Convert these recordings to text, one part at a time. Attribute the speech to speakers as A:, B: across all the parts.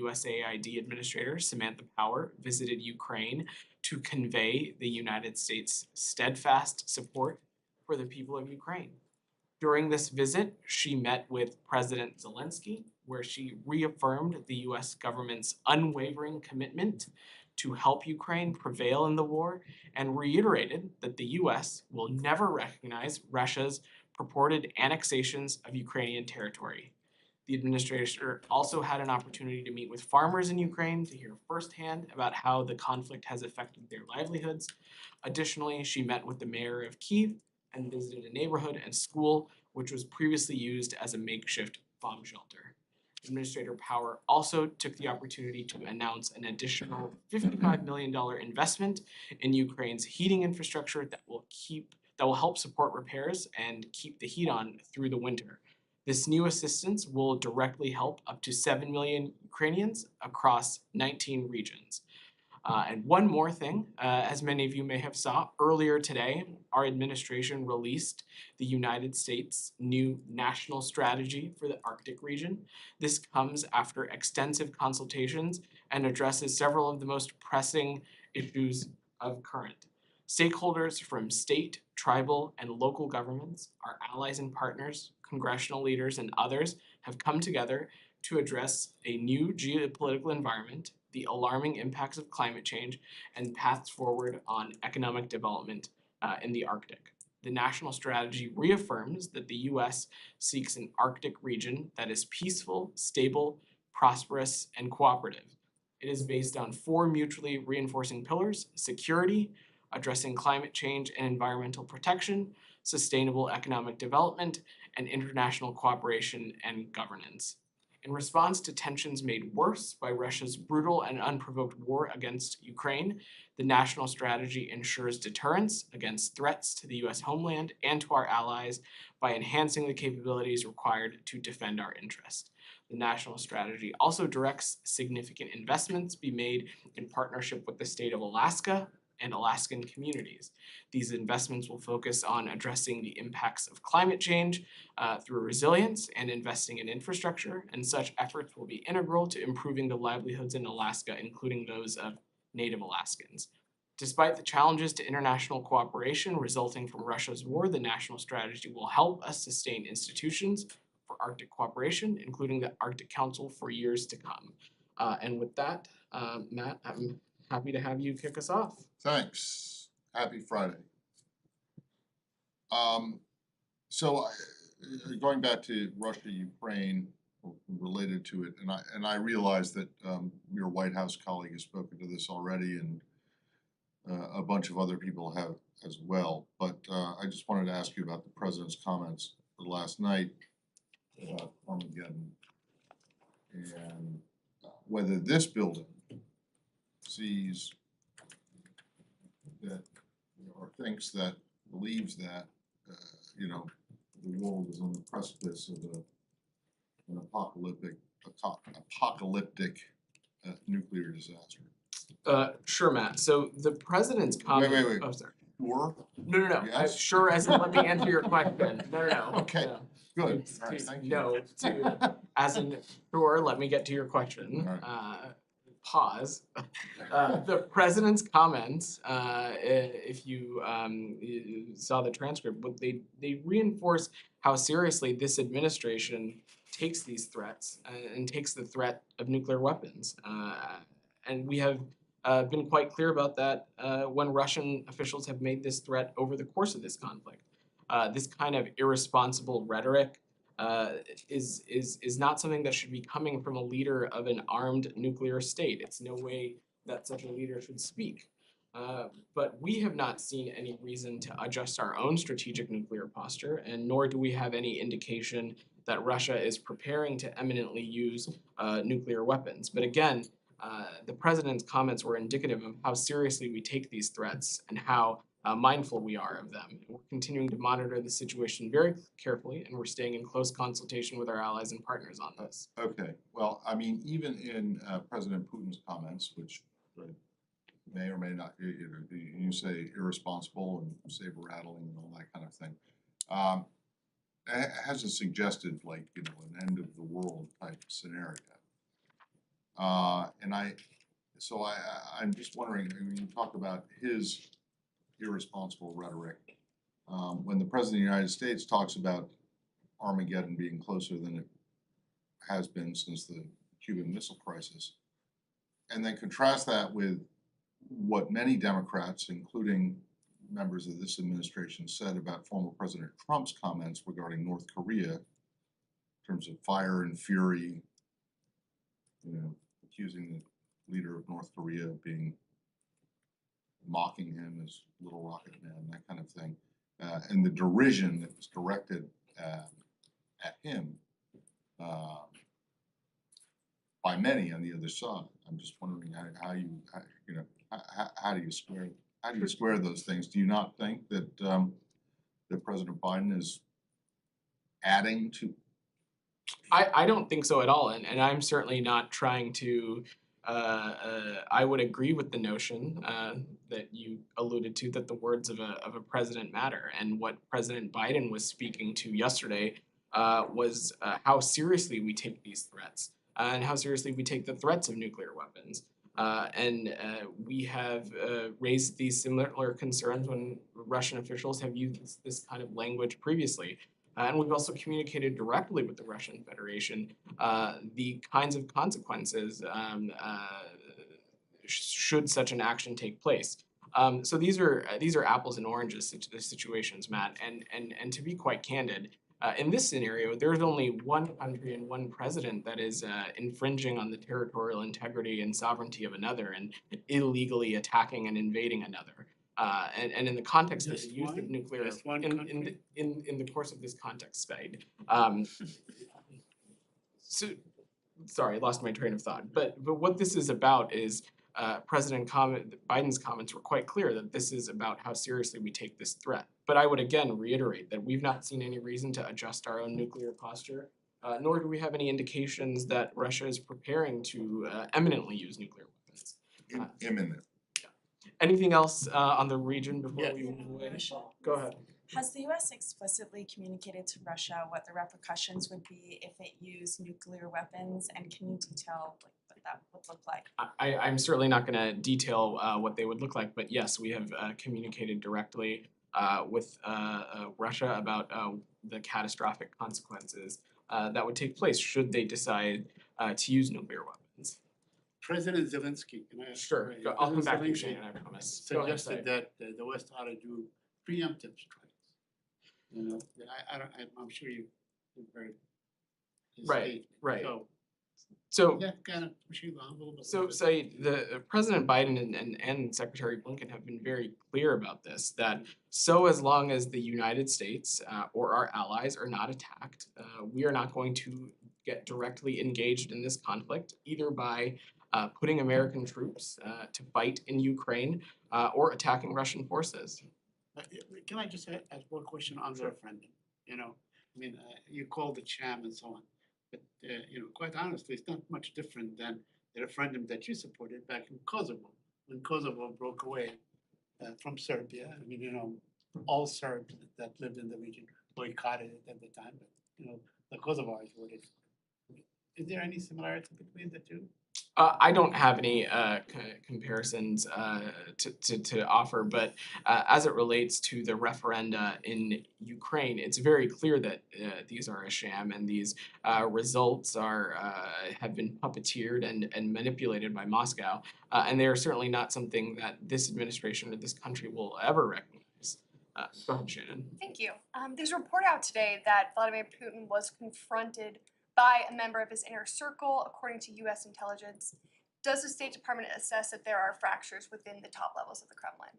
A: USAID Administrator Samantha Power visited Ukraine to convey the United States' steadfast support for the people of Ukraine. During this visit, she met with President Zelensky, where she reaffirmed the US government's unwavering commitment to help Ukraine prevail in the war and reiterated that the US will never recognize Russia's purported annexations of Ukrainian territory. The administrator also had an opportunity to meet with farmers in Ukraine to hear firsthand about how the conflict has affected their livelihoods. Additionally, she met with the mayor of Kyiv and visited a neighborhood and school which was previously used as a makeshift bomb shelter. Administrator Power also took the opportunity to announce an additional $55 million investment in Ukraine's heating infrastructure that will help support repairs and keep the heat on through the winter. This new assistance will directly help up to 7 million Ukrainians across 19 regions. And one more thing, as many of you may have saw, earlier today, our administration released the United States' new national strategy for the Arctic region. This comes after extensive consultations and addresses several of the most pressing issues of current. Stakeholders from state, tribal, and local governments, our allies and partners, congressional leaders, and others have come together to address a new geopolitical environment, the alarming impacts of climate change, and paths forward on economic development in the Arctic. The national strategy reaffirms that the U.S. seeks an Arctic region that is peaceful, stable, prosperous, and cooperative. It is based on 4 mutually reinforcing pillars: security, addressing climate change and environmental protection, sustainable economic development, and international cooperation and governance. In response to tensions made worse by Russia's brutal and unprovoked war against Ukraine, the national strategy ensures deterrence against threats to the U.S. homeland and to our allies by enhancing the capabilities required to defend our interests. The national strategy also directs significant investments be made in partnership with the state of Alaska and Alaskan communities. These investments will focus on addressing the impacts of climate change through resilience and investing in infrastructure, and such efforts will be integral to improving the livelihoods in Alaska, including those of Native Alaskans. Despite the challenges to international cooperation resulting from Russia's war, the national strategy will help us sustain institutions for Arctic cooperation, including the Arctic Council, for years to come. And with that, Matt, I'm happy to have you kick us off.
B: Thanks. Happy Friday. Going back to Russia, Ukraine, related to it, and I realize that your White House colleague has spoken to this already, and a bunch of other people have as well. But I just wanted to ask you about the president's comments last night about Armageddon and whether this building sees that, or thinks that, believes that, the world is on the precipice of an apocalyptic nuclear disaster.
A: Sure, Matt. So the president's comment.
B: Wait.
A: Oh, sorry.
B: Sure?
A: No.
B: Yes?
A: Sure, as in let me answer your question. No.
B: Okay.
A: No.
B: Good. All right, thank you.
A: No, as in sure, let me get to your question.
B: Right.
A: Pause. The president's comments, if you saw the transcript, they reinforce how seriously this administration takes these threats and takes the threat of nuclear weapons. And we have been quite clear about that when Russian officials have made this threat over the course of this conflict. This kind of irresponsible rhetoric is not something that should be coming from a leader of an armed nuclear state. It's no way that such a leader should speak. But we have not seen any reason to adjust our own strategic nuclear posture, and nor do we have any indication that Russia is preparing to imminently use nuclear weapons. But again, the president's comments were indicative of how seriously we take these threats and how mindful we are of them. We're continuing to monitor the situation very carefully, and we're staying in close consultation with our allies and partners on this.
B: Okay. Well, I mean, even in President Putin's comments, which may or may not, you say irresponsible and saber-rattling and all that kind of thing, it hasn't suggested, like, an end of the world type scenario. I'm just wondering, I mean, you talk about his irresponsible rhetoric. When the President of the United States talks about Armageddon being closer than it has been since the Cuban Missile Crisis, and then contrast that with what many Democrats, including members of this administration, said about former President Trump's comments regarding North Korea in terms of fire and fury, accusing the leader of North Korea of mocking him as Little Rocket Man, that kind of thing, and the derision that was directed at him by many on the other side. I'm just wondering how do you square those things? Do you not think that that President Biden is adding to?
A: I don't think so at all, and I'm certainly not trying to. I would agree with the notion that you alluded to, that the words of a president matter, and what President Biden was speaking to yesterday was how seriously we take these threats and how seriously we take the threats of nuclear weapons. We have raised these similar concerns when Russian officials have used this kind of language previously. And we've also communicated directly with the Russian Federation the kinds of consequences should such an action take place. So these are apples and oranges situations, Matt. And to be quite candid, in this scenario, there's only one country and one president that is infringing on the territorial integrity and sovereignty of another and illegally attacking and invading another. And in the context of the use of nuclear, in the course of this context, Spade. So, sorry, I lost my train of thought. But what this is about is Biden's comments were quite clear that this is about how seriously we take this threat. But I would again reiterate that we've not seen any reason to adjust our own nuclear posture, nor do we have any indications that Russia is preparing to eminently use nuclear weapons.
B: Imminent.
A: Anything else on the region before we move away? Go ahead.
C: Has the U.S. explicitly communicated to Russia what the repercussions would be if it used nuclear weapons, and can you detail what that would look like?
A: I'm certainly not going to detail what they would look like, but yes, we have communicated directly with Russia about the catastrophic consequences that would take place should they decide to use nuclear weapons.
D: President Zelensky, can I ask?
A: Sure, I'll come back to you, Shane, I promise.
D: Suggested that the West ought to do preemptive strikes. I'm sure you've heard his statement.
A: Right.
D: So that kind of pushing the envelope a little bit.
A: Saeed, the President Biden and Secretary Blinken have been very clear about this, that so as long as the United States or our allies are not attacked, we are not going to get directly engaged in this conflict, either by putting American troops to fight in Ukraine or attacking Russian forces.
D: Can I just ask one question on the referendum? You called it sham and so on, but quite honestly, it's not much different than the referendum that you supported back in Kosovo, when Kosovo broke away from Serbia. All Serbs that lived in the region boycotted it at the time, but the Kosovars voted. Is there any similarity between the two?
A: I don't have any comparisons to offer, but as it relates to the referenda in Ukraine, it's very clear that these are a sham, and these results have been puppeteered and manipulated by Moscow, and they are certainly not something that this administration or this country will ever recognize. Go ahead, Shannon.
E: Thank you. There's a report out today that Vladimir Putin was confronted by a member of his inner circle, according to U.S. intelligence. Does the State Department assess that there are fractures within the top levels of the Kremlin?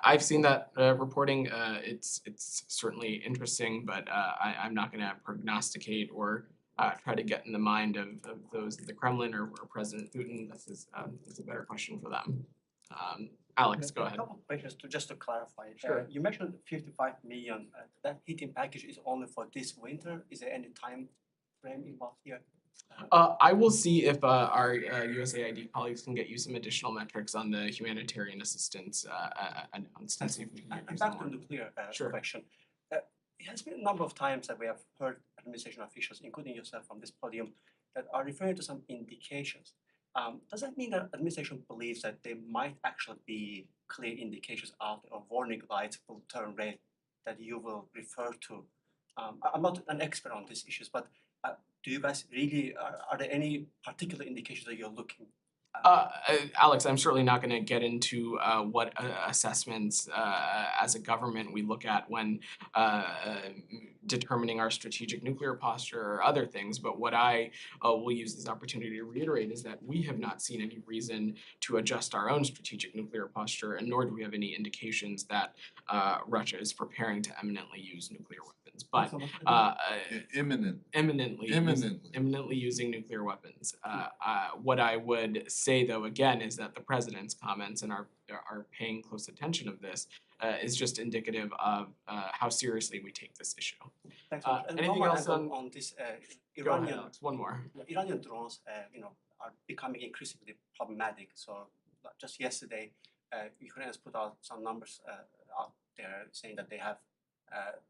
A: I've seen that reporting. It's certainly interesting, but I'm not going to prognosticate or try to get in the mind of those at the Kremlin or President Putin. This is a better question for them. Alex, go ahead.
F: A couple of questions just to clarify.
A: Sure.
F: You mentioned 55 million. That heating package is only for this winter. Is there any time frame involved here?
A: I will see if our USAID colleagues can get you some additional metrics on the humanitarian assistance announced and see if we can get you some
F: Back to
A: more.
F: nuclear
A: Sure.
F: question. It has been a number of times that we have heard administration officials, including yourself from this podium, that are referring to some indications. Does that mean that administration believes that there might actually be clear indications out there or warning lights will turn red that you will refer to? I'm not an expert on these issues, but do you guys really, are there any particular indications that you're looking
A: Alex, I'm certainly not going to get into what assessments as a government we look at when determining our strategic nuclear posture or other things. But what I will use this opportunity to reiterate is that we have not seen any reason to adjust our own strategic nuclear posture, and nor do we have any indications that Russia is preparing to eminently use nuclear weapons. But imminently using nuclear weapons. What I would say though again is that the president's comments and are paying close attention of this is just indicative of how seriously we take this issue.
F: Thanks so much. And
A: anything
F: one more
A: else
F: angle
A: on-
F: on this
A: Go ahead,
F: Iranian
A: Alex, one more.
F: Iranian drones, are becoming increasingly problematic. So just yesterday, Ukraine has put out some numbers out there saying that they have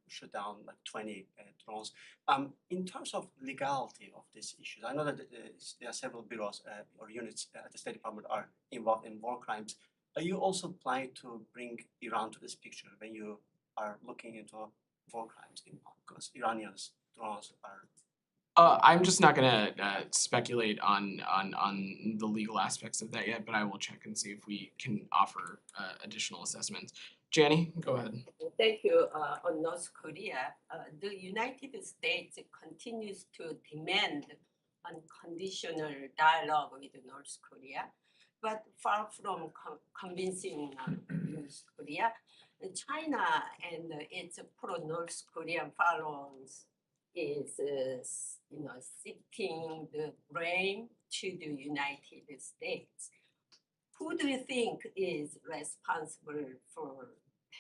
F: shut down like 20 drones. In terms of legality of these issues, I know that there are several bureaus or units at the State Department are involved in war crimes. Are you also planning to bring Iran to this picture when you are looking into war crimes? Because Iranians drones are.
A: I'm just not gonna speculate on the legal aspects of that yet, but I will check and see if we can offer additional assessments. Janie, go ahead.
G: Thank you. On North Korea, the United States continues to demand unconditional dialogue with North Korea, but far from convincing North Korea, China and its pro-North Korean followers is, shifting the blame to the United States. Who do you think is responsible for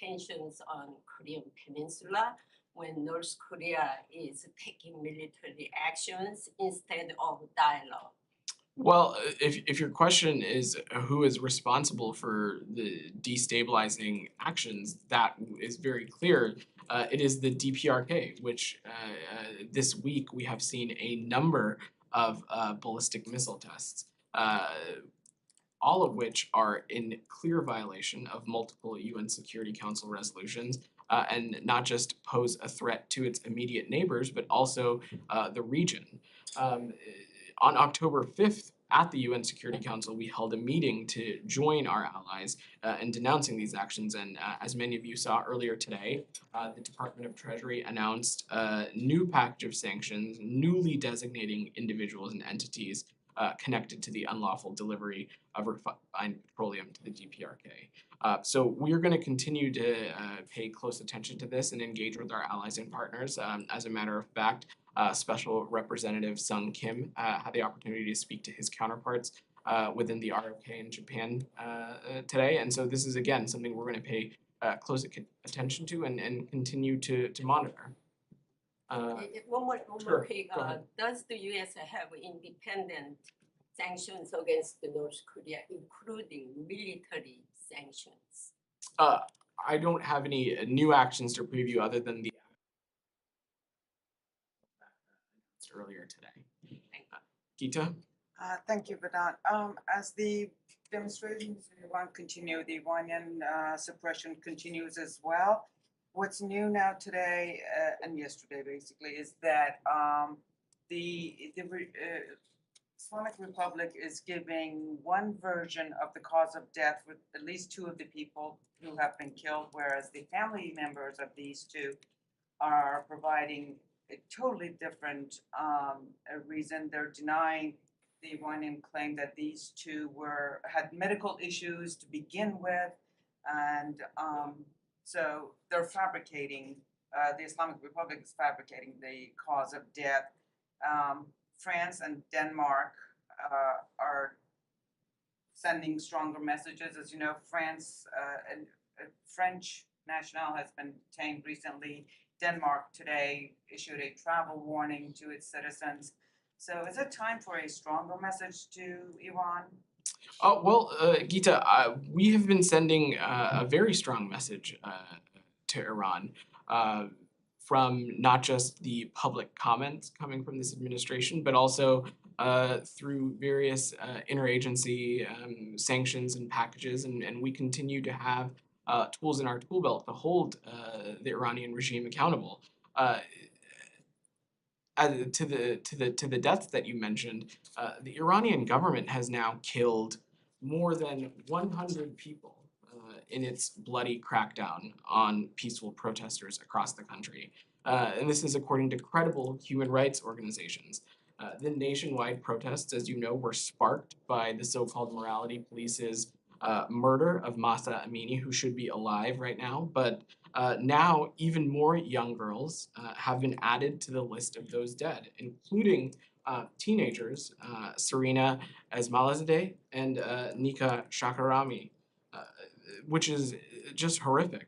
G: tensions on Korean Peninsula when North Korea is taking military actions instead of dialogue?
A: Well, if your question is who is responsible for the destabilizing actions, that is very clear. It is the DPRK, which this week we have seen a number of ballistic missile tests, all of which are in clear violation of multiple UN Security Council resolutions, and not just pose a threat to its immediate neighbors, but also the region. On October 5th, at the UN Security Council, we held a meeting to join our allies in denouncing these actions. And as many of you saw earlier today, the Department of Treasury announced a new package of sanctions, newly designating individuals and entities connected to the unlawful delivery of refined petroleum to the DPRK. So we're going to continue to pay close attention to this and engage with our allies and partners. As a matter of fact, Special Representative Sung Kim had the opportunity to speak to his counterparts within the ROK in Japan today. And so this is, again, something we're going to pay close attention to and continue to monitor.
G: One more
A: Sure,
G: quick.
A: go ahead.
G: Does the U.S. have independent sanctions against North Korea, including military sanctions?
A: I don't have any new actions to preview other than the earlier today. Geeta?
H: Thank you, Vedant. As the demonstrations in Iran continue, the Iranian suppression continues as well. What's new now today and yesterday, basically, is that the Islamic Republic is giving one version of the cause of death with at least two of the people who have been killed, whereas the family members of these two are providing a totally different reason. They're denying the Iranian claim that these two had medical issues to begin with, and so they're fabricating. The Islamic Republic is fabricating the cause of death. France and Denmark are sending stronger messages. As you know, France and French national has been detained recently. Denmark today issued a travel warning to its citizens. So is it time for a stronger message to Iran?
A: Well, Geeta, we have been sending a very strong message to Iran from not just the public comments coming from this administration, but also through various interagency sanctions and packages, and we continue to have tools in our tool belt to hold the Iranian regime accountable. To the deaths that you mentioned, the Iranian government has now killed more than 100 people in its bloody crackdown on peaceful protesters across the country. And this is according to credible human rights organizations. The nationwide protests, as you know, were sparked by the so-called morality police's murder of Masa Amini, who should be alive right now, but now even more young girls have been added to the list of those dead, including teenagers Serena Esmalazadeh and Nika Shakarami, which is just horrific.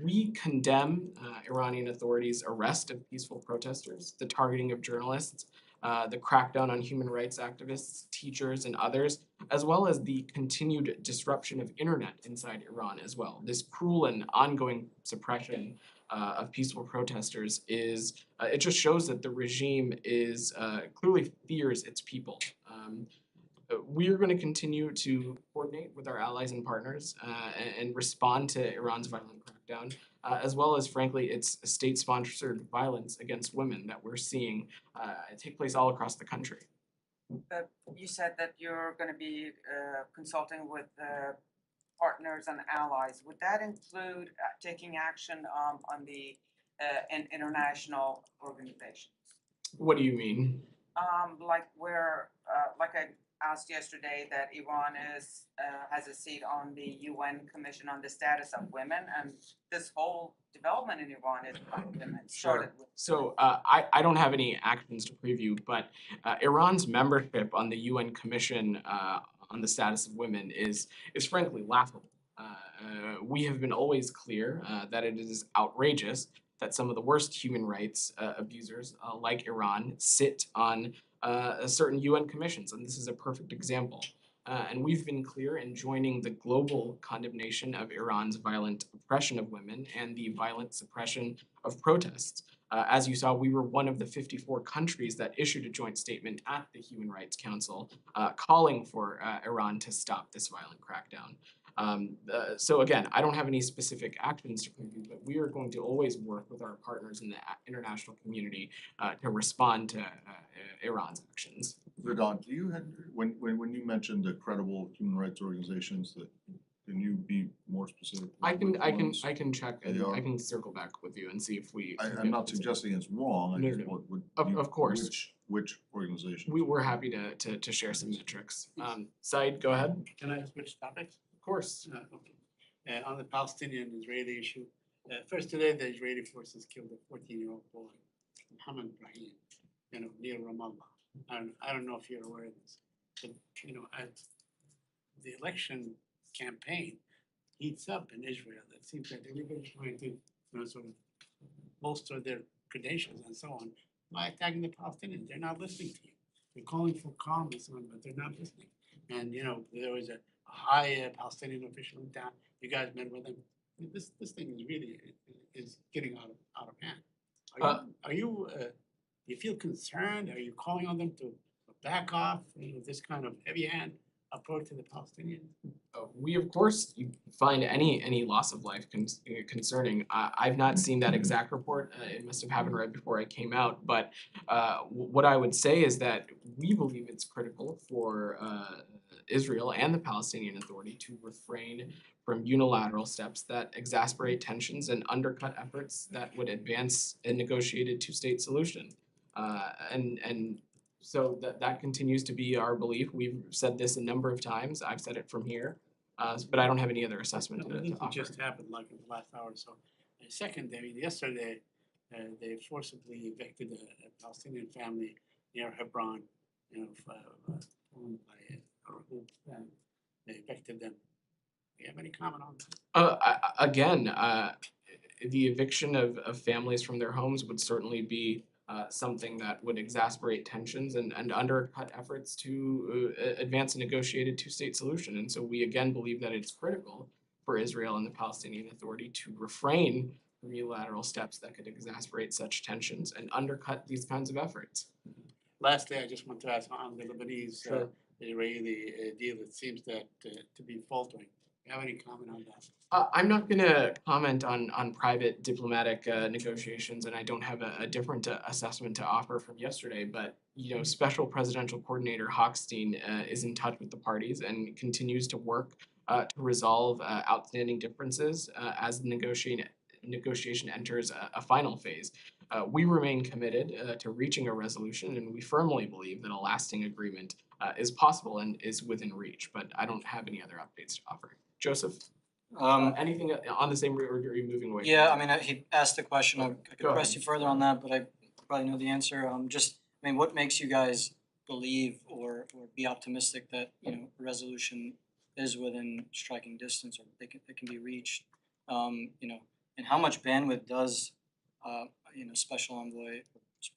A: We condemn Iranian authorities' arrest of peaceful protesters, the targeting of journalists, the crackdown on human rights activists, teachers, and others, as well as the continued disruption of internet inside Iran as well. This cruel and ongoing suppression of peaceful protesters it just shows that the regime clearly fears its people. We are going to continue to coordinate with our allies and partners and respond to Iran's violent crackdown, as well as, frankly, its state-sponsored violence against women that we're seeing take place all across the country.
H: You said that you're going to be consulting with partners and allies. Would that include taking action on the international organizations?
A: What do you mean?
H: Like I asked yesterday, that Iran has a seat on the UN Commission on the Status of Women, and this whole development in Iran is about women. Started with
A: So I don't have any actions to preview, but Iran's membership on the UN Commission on the Status of Women is frankly laughable. We have been always clear that it is outrageous that some of the worst human rights abusers, like Iran, sit on certain UN commissions, and this is a perfect example. And we've been clear in joining the global condemnation of Iran's violent oppression of women and the violent suppression of protests. As you saw, we were one of the 54 countries that issued a joint statement at the Human Rights Council calling for Iran to stop this violent crackdown. So again, I don't have any specific actions to preview, but we are going to always work with our partners in the international community to respond to Iran's actions.
B: Vedant, do you have, when you mentioned the credible human rights organizations, can you be more specific?
A: I can check and
B: They are.
A: I can circle back with you and see if we.
B: I'm not suggesting it's wrong, I
A: No,
B: just
A: no.
B: what would.
A: Of course.
B: Which organization?
A: We were happy to share some metrics. Said, go ahead.
D: Can I switch topics?
A: Of course.
D: Okay. On the Palestinian-Israeli issue, first today the Israeli forces killed a 14-year-old boy, Mohammed Brahim, near Ramallah. I don't know if you're aware of this, but as the election campaign heats up in Israel, it seems like everybody's trying to sort of bolster their credentials and so on by attacking the Palestinians. They're not listening to you. They're calling for calm and so on, but they're not listening. And there was a high Palestinian official in town. You guys met with him. This thing is really getting out of hand. Do you feel concerned? Are you calling on them to back off this kind of heavy hand approach to the Palestinians?
A: We of course find any loss of life concerning. I've not seen that exact report. It must have happened right before I came out. But what I would say is that we believe it's critical for Israel and the Palestinian Authority to refrain from unilateral steps that exasperate tensions and undercut efforts that would advance a negotiated two-state solution. So that continues to be our belief. We've said this a number of times. I've said it from here, but I don't have any other assessment to
D: This
A: offer.
D: just happened like in the last hour or so. Second, yesterday, they forcibly evicted a Palestinian family near Hebron, owned by a group, and they evicted them. Do you have any comment on that?
A: Again, the eviction of families from their homes would certainly be something that would exasperate tensions and undercut efforts to advance a negotiated two-state solution. And so we again believe that it's critical for Israel and the Palestinian Authority to refrain from unilateral steps that could exasperate such tensions and undercut these kinds of efforts.
D: Lastly, I just want to ask on the Lebanese,
A: Sure.
D: Israeli deal, it seems that to be faltering. Do you have any comment on that?
A: I'm not gonna comment on private diplomatic negotiations, and I don't have a different assessment to offer from yesterday. But Special Presidential Coordinator Hochstein is in touch with the parties and continues to work to resolve outstanding differences as the negotiation enters a final phase. We remain committed to reaching a resolution, and we firmly believe that a lasting agreement is possible and is within reach. But I don't have any other updates to offer. Joseph? Anything on the same route, or are you moving away?
I: Yeah, I mean, he asked the question, I
A: Go
I: could press
A: ahead.
I: you further on that, but I probably know the answer. What makes you guys believe or be optimistic that, a resolution is within striking distance or it can be reached? And how much bandwidth does, Special Envoy,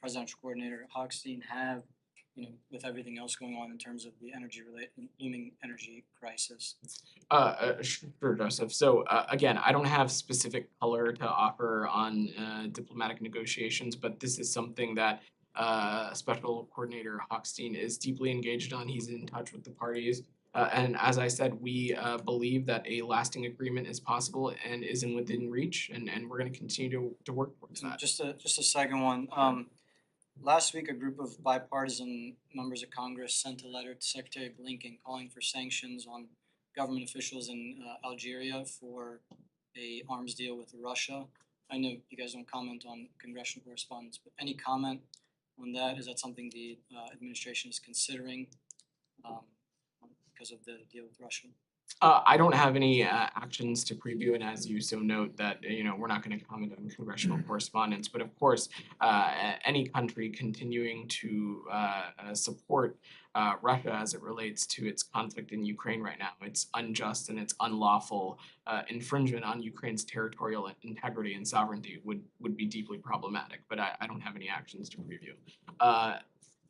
I: Presidential Coordinator Hochstein have, with everything else going on in terms of the looming energy crisis?
A: Sure, Joseph. So again, I don't have specific color to offer on diplomatic negotiations, but this is something that Special Coordinator Hochstein is deeply engaged on. He's in touch with the parties. And as I said, we believe that a lasting agreement is possible and is within reach, and we're going to continue to work towards that.
I: Just a second one. Last week, a group of bipartisan members of Congress sent a letter to Secretary Blinken calling for sanctions on government officials in Algeria for a arms deal with Russia. I know you guys don't comment on congressional correspondence, but any comment on that? Is that something the administration is considering because of the deal with Russia?
A: I don't have any actions to preview, and as you so note that we're not going to comment on congressional correspondence. But of course, any country continuing to support Russia as it relates to its conflict in Ukraine right now, it's unjust and it's unlawful infringement on Ukraine's territorial integrity and sovereignty would be deeply problematic. But I don't have any actions to preview.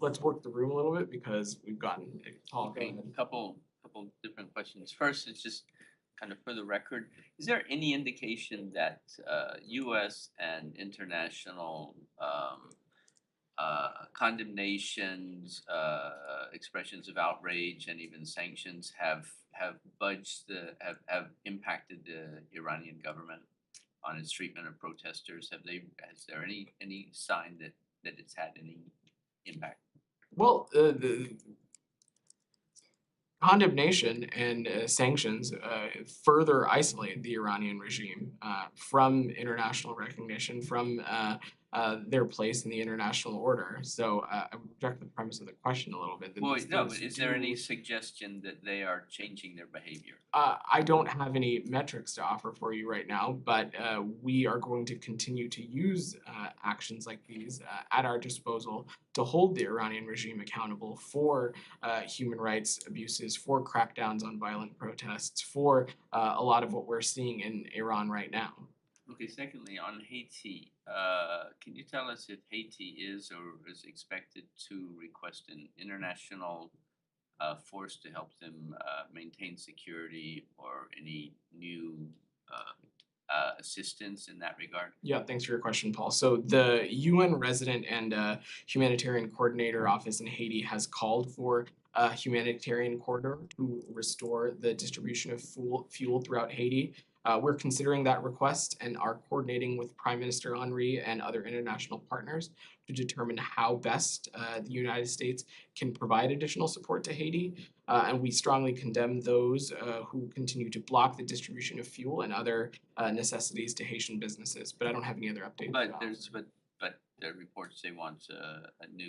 A: Let's work the room a little bit because we've gotten tall.
J: Okay, couple different questions. First, it's just kind of for the record, is there any indication that U.S. and international condemnations, expressions of outrage, and even sanctions have impacted the Iranian government on its treatment of protesters? Has there any sign that it's had any impact?
A: Well, the condemnation and sanctions further isolate the Iranian regime from international recognition, from their place in the international order. So I would reject the premise of the question a little bit.
J: Well, no, but is there any suggestion that they are changing their behavior?
A: I don't have any metrics to offer for you right now, but we are going to continue to use actions like these at our disposal to hold the Iranian regime accountable for human rights abuses, for crackdowns on violent protests, for a lot of what we're seeing in Iran right now.
J: Okay, secondly, on Haiti, can you tell us if Haiti is or is expected to request an international force to help them maintain security or any new assistance in that regard?
A: Yeah, thanks for your question, Paul. So the UN Resident and Humanitarian Coordinator Office in Haiti has called for a humanitarian corridor to restore the distribution of fuel throughout Haiti. We're considering that request and are coordinating with Prime Minister Henry and other international partners to determine how best the United States can provide additional support to Haiti. And we strongly condemn those who continue to block the distribution of fuel and other necessities to Haitian businesses. But I don't have any other updates.
J: But there are reports they want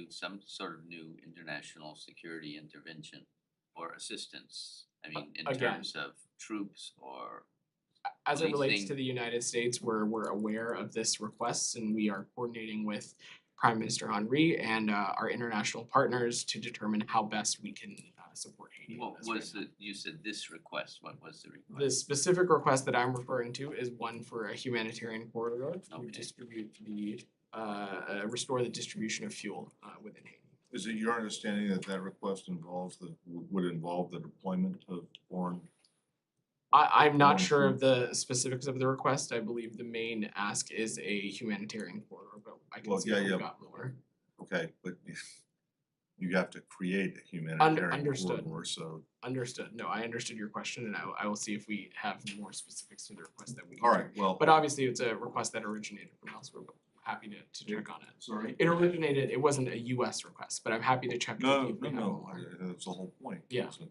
J: some sort of new international security intervention or assistance. I mean, in terms of troops or
A: as it relates to the United States, we're aware of this request, and we are coordinating with Prime Minister Henry and our international partners to determine how best we can support Haiti.
J: What was you said this request? What was the request?
A: The specific request that I'm referring to is one for a humanitarian corridor to distribute restore the distribution of fuel within Haiti.
B: Is it your understanding that that request would involve the deployment of foreign?
A: I'm not sure of the specifics of the request. I believe the main ask is a humanitarian corridor, but I can see if we've got more.
B: Okay, but you have to create a humanitarian
A: understood.
B: corridor, so.
A: Understood. No, I understood your question, and I will see if we have more specifics to the request that we can
B: All
A: share.
B: right, well,
A: But obviously, it's a request that originated from elsewhere, but happy to check on it.
B: sorry.
A: It wasn't a US request, but I'm happy to check to see
B: No,
A: if we have
B: no,
A: more.
B: that's the whole point.
A: Yeah.
B: If it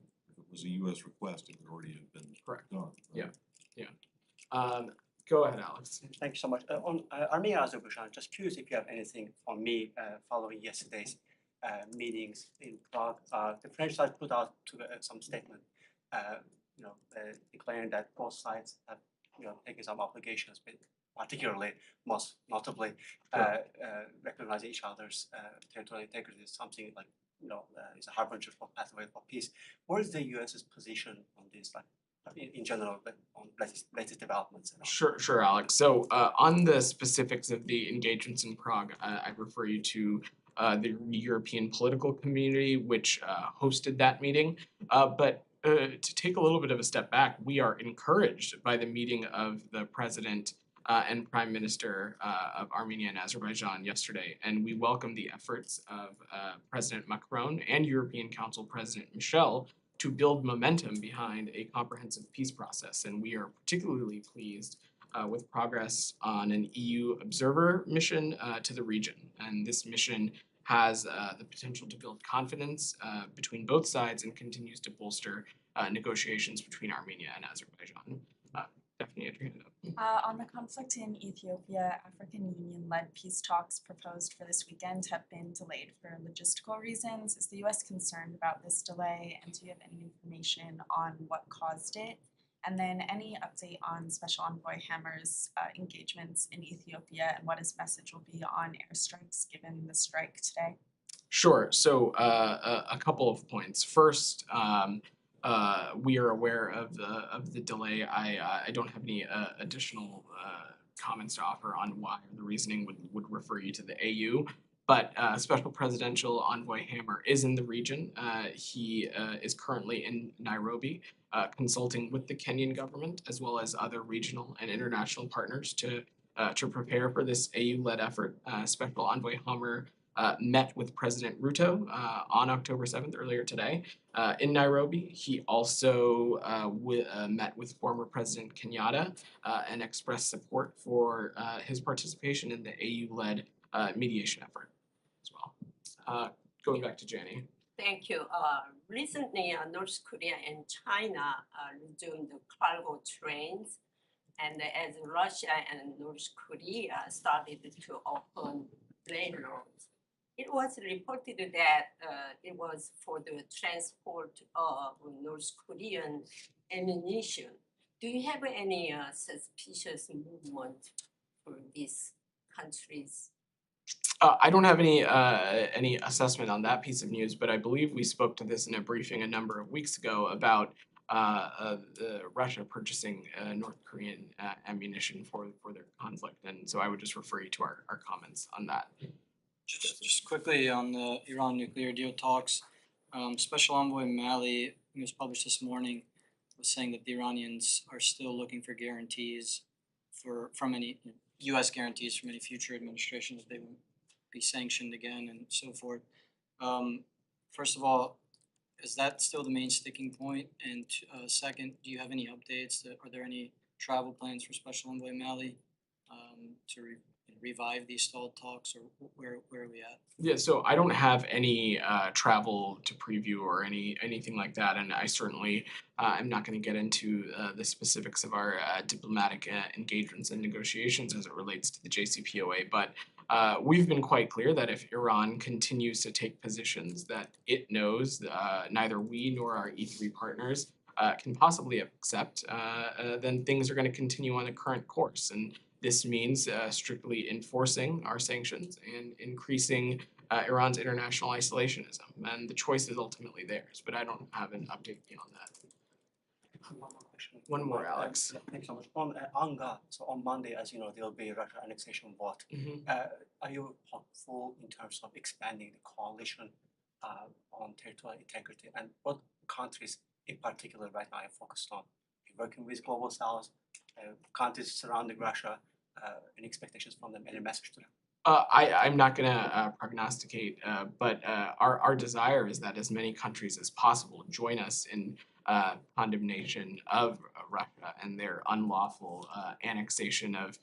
B: was a US request, it would already have been
A: Correct.
B: done.
A: Yeah. Go ahead, Alex.
F: Thank you so much. On Armenia and Azerbaijan, just curious if you have anything for me following yesterday's meetings in Prague. The French side put out some statement, declaring that both sides have taken some obligations, but particularly, most notably, recognize each other's territorial integrity is something like is a harbinger for pathway for peace. What is the U.S.'s position on this, like in general, but on latest developments?
A: Sure, Alex. So on the specifics of the engagements in Prague, I refer you to the European political community, which hosted that meeting. But to take a little bit of a step back, we are encouraged by the meeting of the president and prime minister of Armenia and Azerbaijan yesterday, and we welcome the efforts of President Macron and European Council President Michel to build momentum behind a comprehensive peace process. And we are particularly pleased with progress on an EU observer mission to the region. And this mission has the potential to build confidence between both sides and continues to bolster negotiations between Armenia and Azerbaijan. Definitely had your hand up.
C: On the conflict in Ethiopia, African Union-led peace talks proposed for this weekend have been delayed for logistical reasons. Is the U.S. concerned about this delay, and do you have any information on what caused it? And then any update on Special Envoy Hammer's engagements in Ethiopia and what his message will be on airstrikes given the strike today?
A: Sure. So a couple of points. First, we are aware of the delay. I don't have any additional comments to offer on why or the reasoning would refer you to the AU. But Special Presidential Envoy Hammer is in the region. He is currently in Nairobi, consulting with the Kenyan government as well as other regional and international partners to prepare for this AU-led effort. Special Envoy Hammer met with President Ruto on October 7th, earlier today, in Nairobi. He also met with former President Kenyatta and expressed support for his participation in the AU-led mediation effort as well. Going back to Jenny.
G: Thank you. Recently, North Korea and China resumed the cargo trains, and as Russia and North Korea started to open railroads, it was reported that it was for the transport of North Korean ammunition. Do you have any suspicious movement for these countries?
A: I don't have any assessment on that piece of news, but I believe we spoke to this in a briefing a number of weeks ago about Russia purchasing North Korean ammunition for their conflict, and so I would just refer you to our comments on that.
I: Just quickly on the Iran nuclear deal talks, Special Envoy Malley, it was published this morning, was saying that the Iranians are still looking for guarantees from any U.S. guarantees from any future administration that they won't be sanctioned again and so forth. First of all, is that still the main sticking point? And second, do you have any updates? Are there any travel plans for Special Envoy Malley to revive these stalled talks, or where are we at?
A: Yeah, so I don't have any travel to preview or anything like that, and I certainly am not going to get into the specifics of our diplomatic engagements and negotiations as it relates to the JCPOA. But we've been quite clear that if Iran continues to take positions that it knows neither we nor our E3 partners can possibly accept, then things are going to continue on the current course. And this means strictly enforcing our sanctions and increasing Iran's international isolationism. And the choice is ultimately theirs, but I don't have an update beyond that.
F: One more question.
A: One more, Alex.
F: Thanks so much. On Anga, so on Monday, as you know, there will be a Russia annexation vote. Are you hopeful in terms of expanding the coalition on territorial integrity? And what countries in particular right now are focused on? You're working with Global South, countries surrounding Russia, any expectations from them, any message to them?
A: I'm not gonna prognosticate, but our desire is that as many countries as possible join us in condemnation of Russia and their unlawful annexation of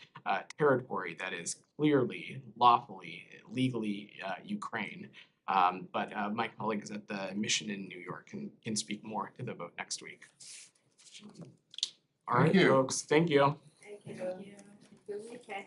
A: territory that is clearly, lawfully, legally Ukraine. But my colleague is at the mission in New York and can speak more to the vote next week. All
B: Thank
A: right,
B: you.
A: folks, thank you.
G: Thank you. Good weekend.